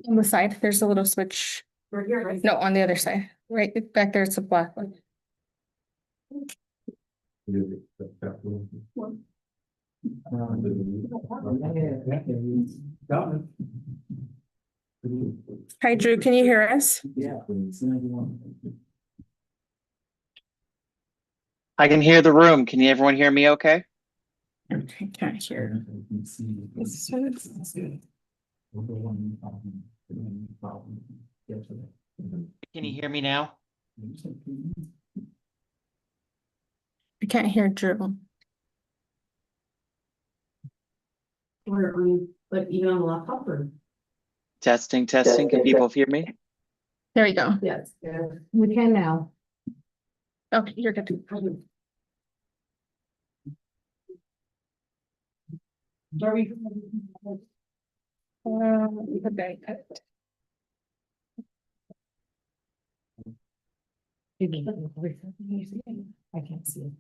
On the side, there's a little switch. We're here, right? No, on the other side, right back there, it's a black one. Hi, Drew, can you hear us? I can hear the room. Can everyone hear me okay? Okay, can't hear. This one is- Can you hear me now? I can't hear Drew. We're on, but even on the laptop or? Testing, testing. Can people hear me? There we go. Yes. We can now. Okay, you're good. Are we? Okay. I can't see it.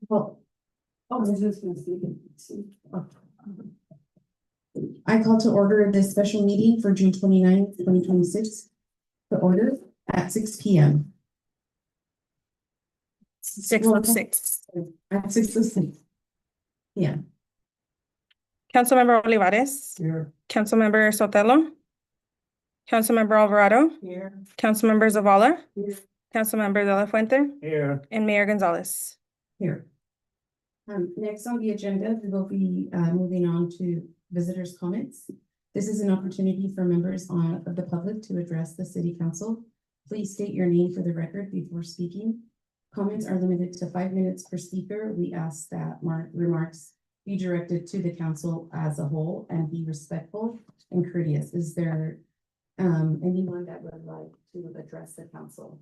Well, this is gonna see. I call to order this special meeting for June 29th, 2026. The order at 6 p.m. 6:06. At 6:06. Yeah. Councilmember Olivares, Here. Councilmember Sotelo, Councilmember Alvarado, Here. Councilmember Zavala, Here. Councilmember De La Fuente, Here. and Mayor Gonzalez. Here. Next on the agenda, we will be moving on to visitors' comments. This is an opportunity for members of the public to address the city council. Please state your name for the record before speaking. Comments are limited to 5 minutes per speaker. We ask that remarks be directed to the council as a whole and be respectful and courteous. Is there anyone that would like to address the council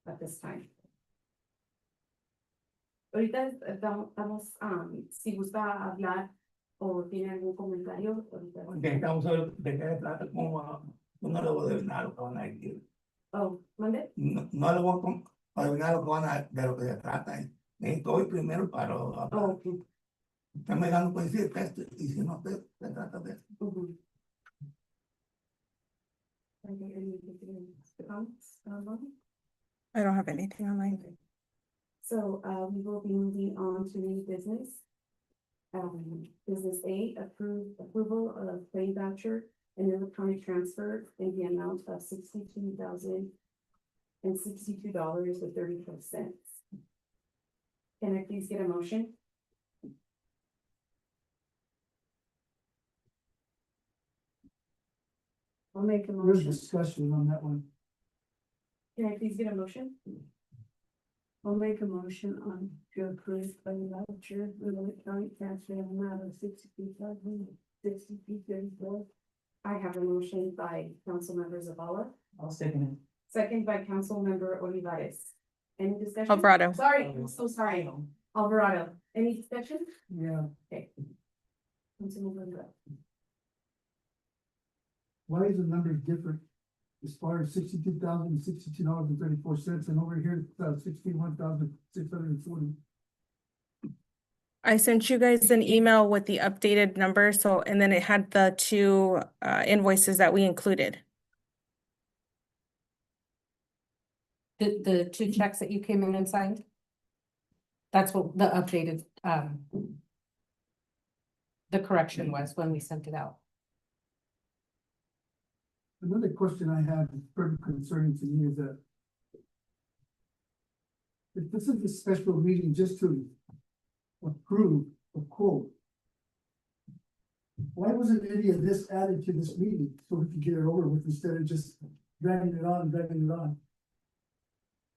at this time? Ahorita estamos, si gusta hablar o tiene algún comentario. Estamos a ver de qué se trata, cómo no le voy a adivinar lo que van a decir. Oh, ¿mande? No le voy a adivinar lo que van a, de lo que se trata. Necesito hoy primero para hablar. Oh, okay. Usted me da un decir que esto, y si no se trata de esto. Mhm. I don't have anything online. So, we will be moving on to new business. Business A, approval of pay voucher and electronic transfer in the amount of $62,062.34. Can I please get a motion? I'll make a There's motion. discussion on that one. Can I please get a motion? I'll make a motion on to approve a voucher with electronic transfer amount of $62,062.34. I have a motion by Councilmember Zavala, I'll second it. second by Councilmember Olivares. Any discussion? Alvarado. Sorry, I'm so sorry. Alvarado, any discussion? Yeah. Okay. Councilmember Alvarado. Why is the number different? As far as $62,062.34 and over here, $61,640. I sent you guys an email with the updated number, so, and then it had the two invoices that we included. The two checks that you came in and signed? That's what the updated, the correction was when we sent it out. Another question I have is pretty concerning to me is that if this is a special meeting just to approve a quote, why wasn't any of this added to this meeting so we could get it over with instead of just dragging it on?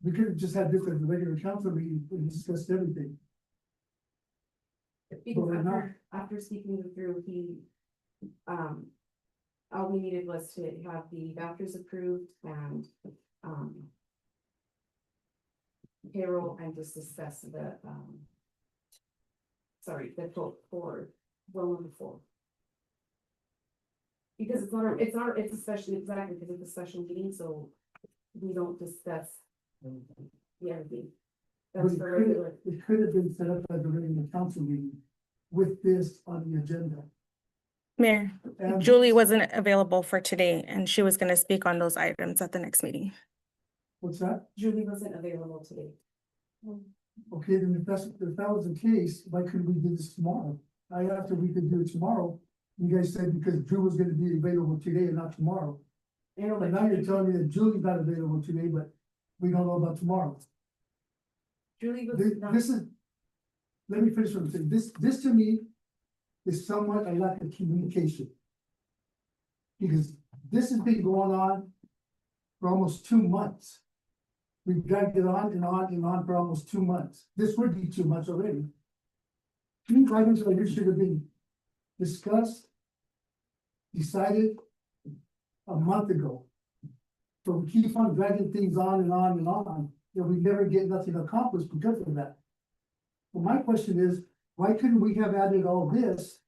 We could have just had this as a regular council meeting and discussed everything. Because after speaking with Drew, he, all we needed was to have the vouchers approved and, payroll and just discuss the, sorry, the quote for well number 4. Because it's a special, exactly, because it's a special meeting, so we don't discuss the everything. But That's it for could, regular. it could have been set up as a regular council meeting with this on the agenda. Mayor, And- Julie wasn't available for today and she was gonna speak on those items at the next meeting. What's that? Julie wasn't available today. Okay, then if that was the case, why couldn't we do this tomorrow? I asked if we could do it tomorrow. You guys said because Drew was gonna be available today and not tomorrow. I know, But but now you're telling me that Julie's not available today, but we don't know about tomorrow. Julie was This, not. this is, let me finish what I'm saying. This to me is somewhat a lack of communication. Because this has been going on for almost 2 months. We've dragged it on and on and on for almost 2 months. This would be 2 months already. These items like this should have been discussed, decided a month ago. So we keep on dragging things on and on and on, and we never get nothing accomplished because of that. Well, my question is, why couldn't we have added all this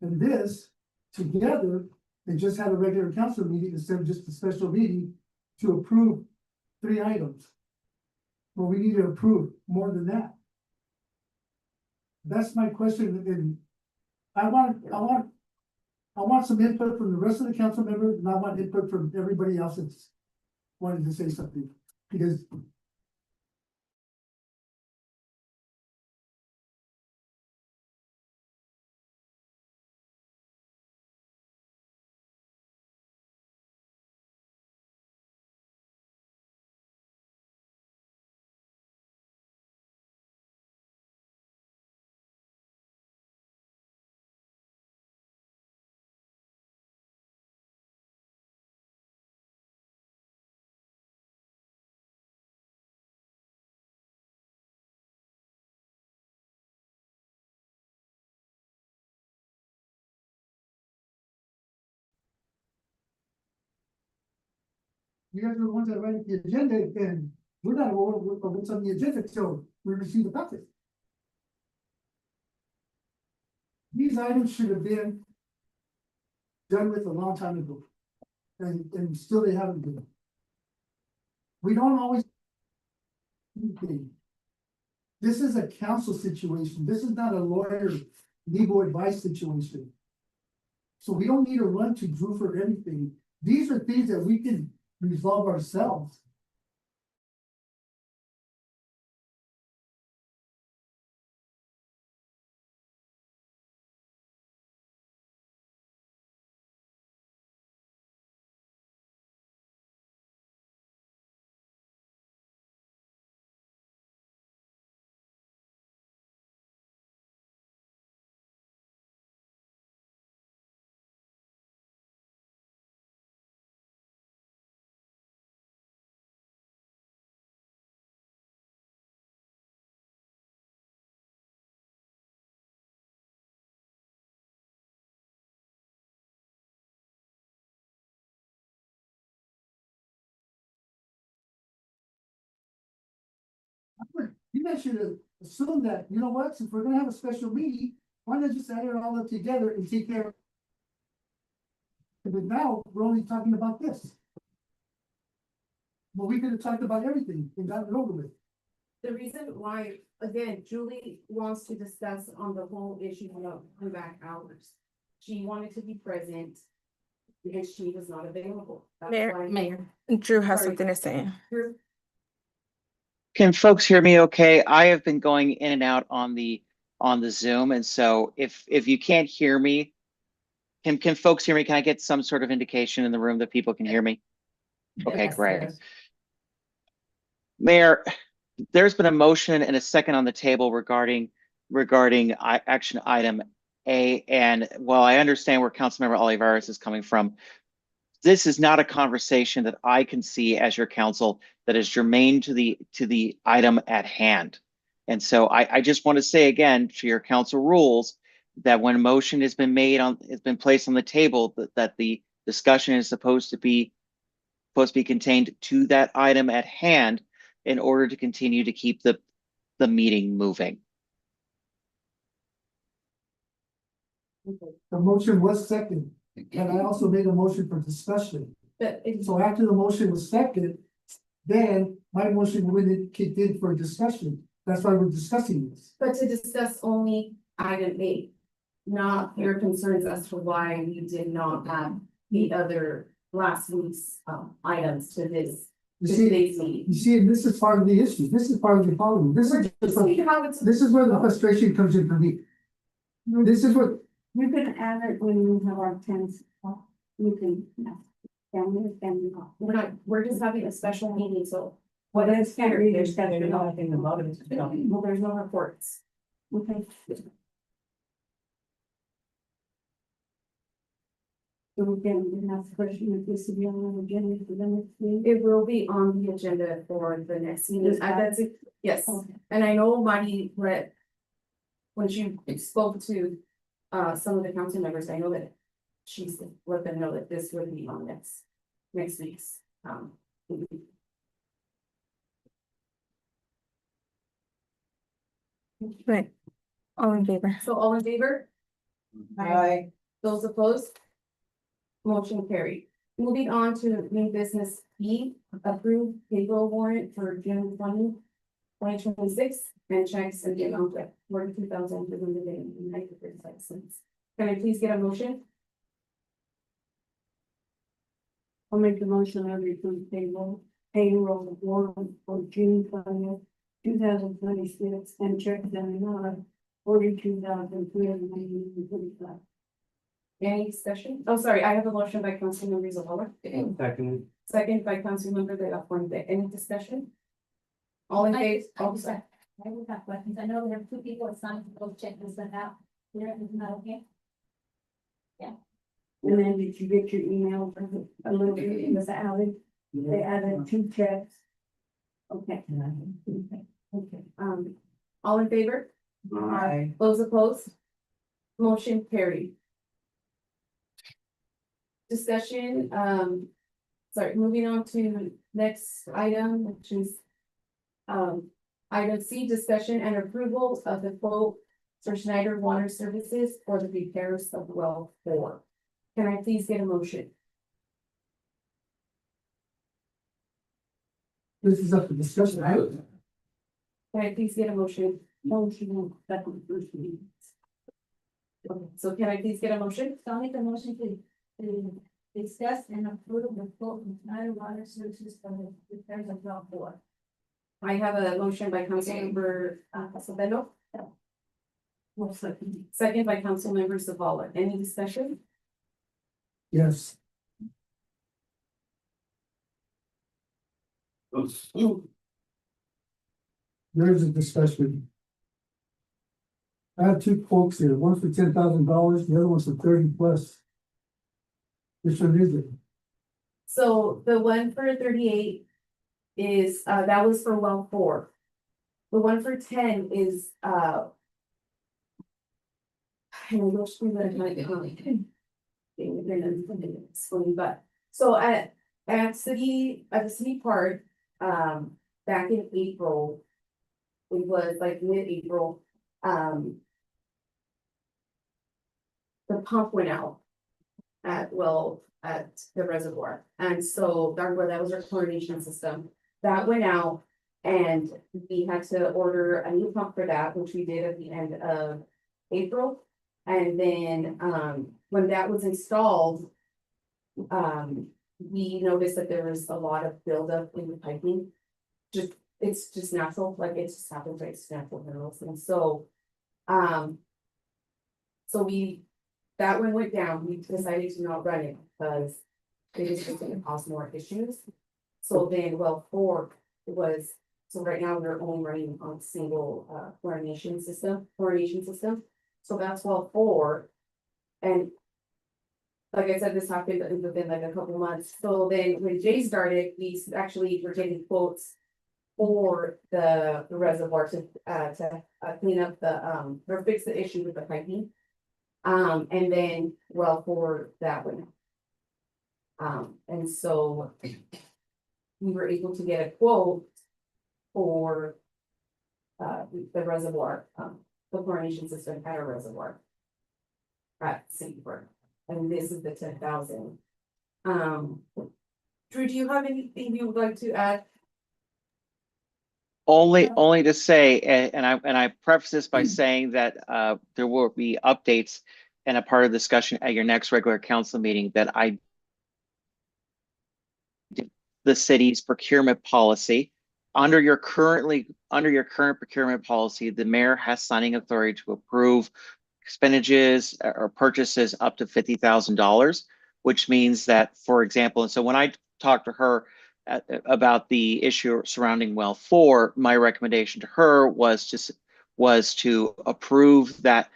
and this together and just had a regular council meeting instead of just a special meeting to approve 3 items? Well, we need to approve more than that. That's my question, and I want some input from the rest of the council members, and I want input from everybody else that's wanted to say something, because you guys are the ones that write the agenda, and we're not aware of what's on the agenda till we receive the packet. These items should have been done with a long time ago, and still they haven't been. We don't always. Okay. This is a council situation. This is not a lawyer legal advice situation. So we don't need to run to Drew for anything. These are things that we can resolve ourselves. You guys should assume that, you know what, since we're gonna have a special meeting, why not just add it all up together and take care of. But now, we're only talking about this. Well, we could have talked about everything and gotten it over with. The reason why, again, Julie wants to discuss on the whole issue of comeback hours. She wanted to be present. And she was not available. That's Mayor- why- Mayor, Drew has Sorry. something to say. Drew, Can folks hear me okay? I have been going in and out on the Zoom, and so if you can't hear me, can folks hear me? Can I get some sort of indication in the room that people can hear me? Okay, Yes, great. yes. Mayor, there's been a motion and a second on the table regarding action item A, and while I understand where Councilmember Olivares is coming from, this is not a conversation that I can see as your counsel that is germane to the item at hand. And so I just want to say again to your council rules that when a motion has been placed on the table, that the discussion is supposed to be contained to that item at hand in order to continue to keep the meeting moving. The motion was second. And I also made a motion for discussion. But if, So after the motion was seconded, then my motion wouldn't kick in for discussion. That's why we're discussing this. but to discuss only item eight, not your concerns as to why we did not add the other last week's items to this. You to see, today's meeting. you see, and this is part of the issue. This is part of the problem. This is, See how it's. this is where the frustration comes in for me. This is what, You can add it when you have our tents, you can, We're just having a special meeting, so. Well, that's can't be discussed, nothing about it. Well, there's no reports. Okay. So again, we have a question if this will be on the agenda for the next meeting. It will be on the agenda for the next meeting. That's it. Yes, Okay. and I know Marty read. When she spoke to some of the council members, I know that she's let them know that this would be on next week's meeting. Right. All in favor? So all in favor? Aye. Those opposed? Motion carried. Moving on to new business B, approved payroll warrant for June 2026, and checks in the amount of 42,295 cents. Can I please get a motion? I'll make the motion of the payroll warrant for June 20th, 2026, and checks in the amount of 42,395. Any discussion? Oh, sorry, I have a motion by Councilmember Zavala. Second. Second by Councilmember De La Fuente. Any discussion? All in favor? I would have questions. I know there are two people assigned to go check this out. There, is not okay? And then did you get your email from a little bit, it was added, they added 2 checks. Okay. Okay, all in favor? Aye. Those opposed? Motion carried. Discussion, sorry, moving on to next item, which is. Item C, discussion and approval of the quote for Schneider Water Services for the repairs of well 4. Can I please get a motion? this is up for discussion. Can I please get a motion? Motion, second, first reading. Okay, so can I please get a motion? So I'll make a motion to discuss and approve the quote from Schneider Water Services for the repairs of well 4. I have a motion by Councilmember Sabelo, second by Councilmember Zavala. Any discussion? Yes. There's a discussion. I have 2 quotes here, one for $10,000, the other one's for 30 plus. Which one is it? So the one for 38 is, that was for well 4. The one for 10 is, I wish we would have had it. But, so at the city park, back in April. It was like mid-April, the pump went out. At the reservoir, and so that was our chlorination system, that went out. And we had to order a new pump for that, which we did at the end of April. And then, when that was installed. We noticed that there was a lot of buildup in the piping. It's just natural, like it just happens, like it's natural minerals, and so. That one went down, we decided to not run it because it was just gonna cause more issues. So then, well, 4 was, so right now we're only running on single chlorination system. So that's well 4. And like I said, this happened within like a couple months. So then when Jay started, we actually were getting quotes for the reservoir to clean up or fix the issue with the piping. And then, well, for that one. And so. We were able to get a quote. For. The reservoir, the chlorination system at a reservoir. At City Park. and this is the 10,000. Drew, do you have anything you would like to add? Only to say, and I preface this by saying that there will be updates and a part of the discussion at your next regular council meeting that the city's procurement policy. Under your current procurement policy, the mayor has signing authority to approve expenditures or purchases up to $50,000, which means that, for example, and so when I talked to her about the issue surrounding well 4, my recommendation to her was to approve that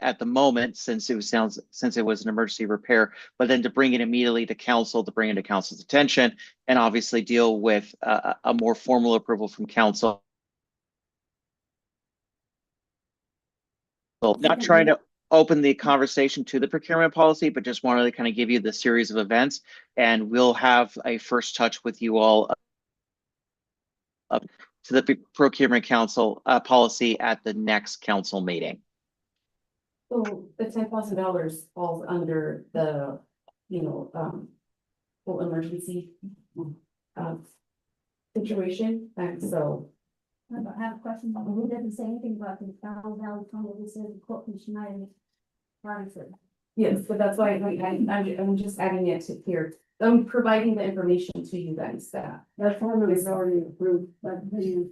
at the moment, since it was an emergency repair, but then to bring it immediately to council, to bring it to council's attention, and obviously deal with a more formal approval from council. So not trying to open the conversation to the procurement policy, but just wanted to kind of give you the series of events, and we'll have a first touch with you all up to the procurement council policy at the next council meeting. So the $10,000 falls under the, full emergency situation, and so. I have a question, but it doesn't say anything about the Valley Tunnel, it says the Court Schneider. Yes, but that's why I'm just adding it to here. I'm providing the information to you guys that. That formula is already approved, but the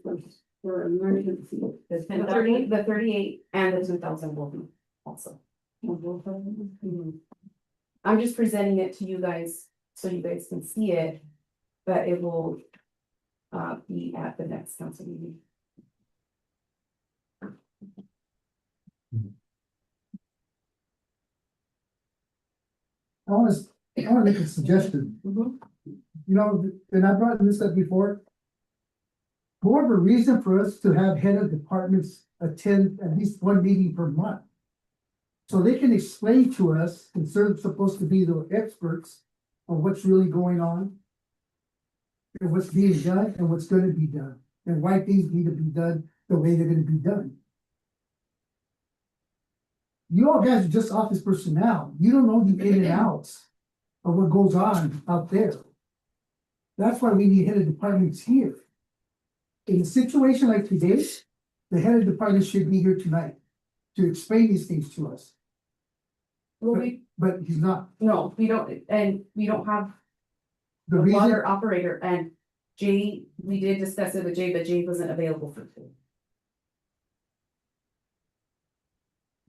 for emergency. The 38 and the 2,000 will be also. I'm just presenting it to you guys so you guys can see it, but it will be at the next council meeting. I want to make a suggestion. And I brought this up before. More of a reason for us to have head of departments attend at least one meeting per month. So they can explain to us, and they're supposed to be the experts on what's really going on. And what's being done and what's gonna be done, and why things need to be done the way they're gonna be done. You all guys are just office personnel, you don't know the in and outs of what goes on out there. That's why we need head of departments here. In a situation like today, the head of department should be here tonight to explain these things to us, Well, but he's not. no, we don't, and we don't have The a reason, water operator, and Jay, we did discuss it with Jay, but Jay wasn't available for today.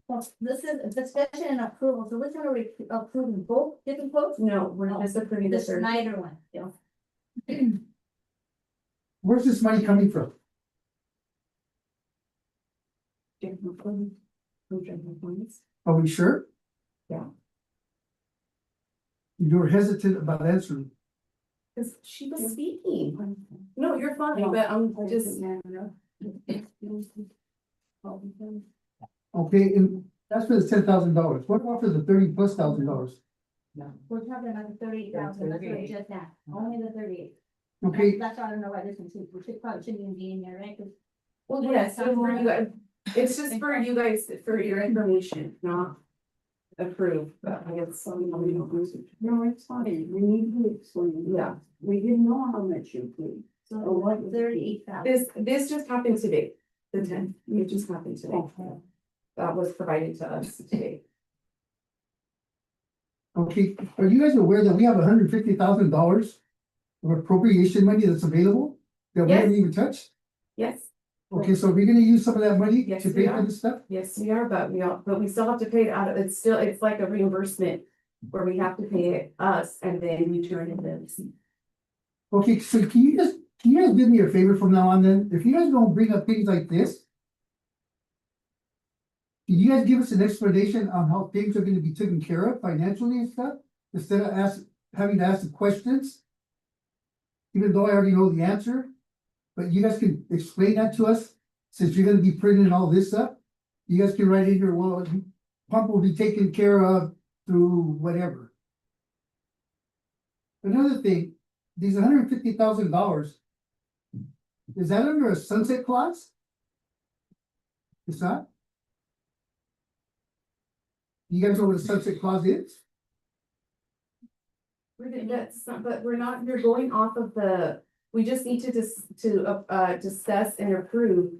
Well, this is discussion and approval, so we're gonna approve both different quotes? No, we're just approving The the service. Snyder one, yeah. where's this money coming from? Are we sure? Yeah. You were hesitant about answering. Cause she was speaking. No, you're fine, but I'm just. Okay, and that's for the $10,000. What about for the $30,000+? We're talking about the 38,000, that's what it just that, only the 38. Okay, That's why I don't know why this one too, we should probably shouldn't even be in there, right? 'Cause Well, yes, so for you guys, it's just for you guys, for your information, not approved, but I guess some of you don't use it. No, it's fine, we need to explain. Yeah, We didn't know how much you paid. So Oh, what? 38,000. this just happened today, the 10th, it just happened today. Okay. That was provided to us today. okay, are you guys aware that we have $150,000 of appropriation money that's available that we Yes. haven't even touched? Yes, Okay, so we're gonna use some of that money Yes, to we pay for are. this stuff? yes, we are, but we still have to pay it out of, it's like a reimbursement where we have to pay it us and then we turn in the receipt. Okay, so can you guys do me a favor from now on then? If you guys don't bring up things like this, can you guys give us an explanation on how things are gonna be taken care of financially and stuff? Instead of having to ask the questions? Even though I already know the answer, but you guys can explain that to us, since you're gonna be printing all this up. You guys can write in here, well, pump will be taken care of through whatever. Another thing, these $150,000. Is that under a sunset clause? It's not? You guys know what a sunset clause is? That's not, but we're not, you're going off of we just need to discuss and approve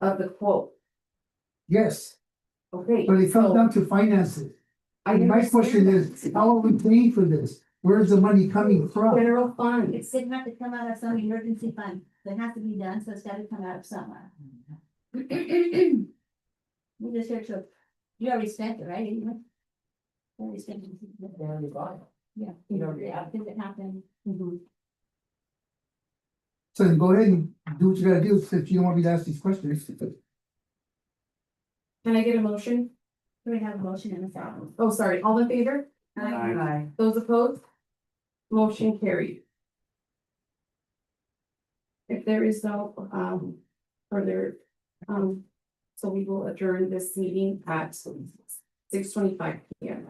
of the quote, Yes, okay? but it comes so down to finances. I And my question understand is, how are we paying for this? Where's the money coming from? General fund, It's gonna have to come out of some emergency fund, so it has to be done, so it's gotta come out of somewhere. We just here to, you already spent it, right? You already spent it. Yeah, yeah, because it happened. Mhm. So then go ahead and do what you gotta do, since you don't want me to ask these questions. Can I get a motion? We have a motion in a second. Oh, sorry, all in favor? Aye. Those opposed? Motion carried. If there is no, further, so we will adjourn this meeting at 6:25 p.m.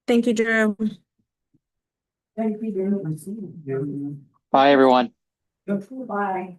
Thank you, Drew. Thank you very much. Bye, everyone. Bye.